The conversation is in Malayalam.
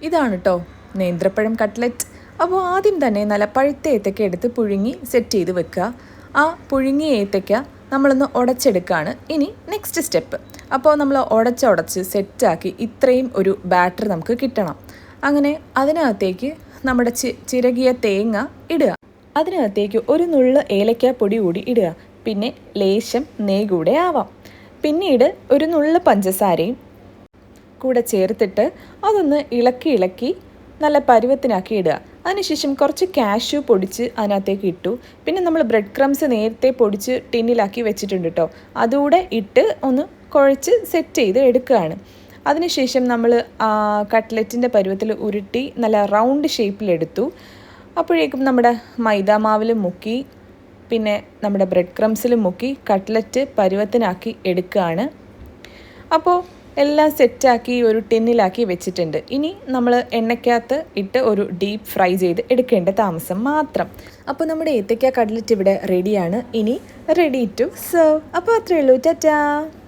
ഇതാണ് കേട്ടോ നേന്ത്രപ്പഴം കട്ട്ലറ്റ്. അപ്പോൾ ആദ്യം തന്നെ നല്ല പഴുത്ത ഏത്തക്ക എടുത്ത് പുഴുങ്ങി സെറ്റ് ചെയ്ത് വെക്കുക. ആ പുഴുങ്ങിയ ഏത്തക്ക നമ്മളൊന്ന് ഉടച്ചെടുക്കുകയാണ് ഇനി നെക്സ്റ്റ് സ്റ്റെപ്പ്. അപ്പോൾ നമ്മൾ ഉടച്ച് സെറ്റാക്കി ഇത്രയും ഒരു ബാറ്റർ നമുക്ക് കിട്ടണം. അങ്ങനെ അതിനകത്തേക്ക് നമ്മുടെ ചിരകിയ തേങ്ങ ഇടുക. അതിനകത്തേക്ക് ഒരു നുള്ള് ഏലക്കാപ്പൊടി കൂടി ഇടുക. പിന്നെ ലേശം നെയ്യ് കൂടെ ആവാം. പിന്നീട് ഒരു നുള്ള് പഞ്ചസാരയും കൂടെ ചേർത്തിട്ട് അതൊന്ന് ഇളക്കി നല്ല പരുവത്തിനാക്കി ഇടുക. അതിനുശേഷം കുറച്ച് കാഷ്യൂ പൊടിച്ച് അതിനകത്തേക്ക് ഇട്ടു. പിന്നെ നമ്മൾ ബ്രെഡ് ക്രംസ് നേരത്തെ പൊടിച്ച് ടിന്നിലാക്കി വെച്ചിട്ടുണ്ട് കേട്ടോ. അതുകൂടെ ഇട്ട് ഒന്ന് കുഴച്ച് സെറ്റ് ചെയ്ത് എടുക്കുകയാണ്. അതിനുശേഷം നമ്മൾ കട്ട്ലറ്റിൻ്റെ പരുവത്തിൽ ഉരുട്ടി നല്ല റൗണ്ട് ഷേപ്പിലെടുത്തു. അപ്പോഴേക്കും നമ്മുടെ മൈദാമാവിലും മുക്കി പിന്നെ നമ്മുടെ ബ്രെഡ് ക്രംസിലും മുക്കി കട്ട്ലറ്റ് പരുവത്തിനാക്കി എടുക്കുകയാണ്. അപ്പോൾ എല്ലാം സെറ്റാക്കി ഒരു ടിന്നിലാക്കി വെച്ചിട്ടുണ്ട്. ഇനി നമ്മൾ എണ്ണയ്ക്കകത്ത് ഇട്ട് ഒരു ഡീപ്പ് ഫ്രൈ ചെയ്ത് എടുക്കേണ്ട താമസം മാത്രം. അപ്പോൾ നമ്മുടെ ഏത്തയ്ക്ക കട്ട്ലറ്റ് ഇവിടെ റെഡിയാണ്. ഇനി റെഡി ടു സെർവ്. അപ്പോൾ അത്രയേ ഉള്ളൂ. ടാറ്റാ.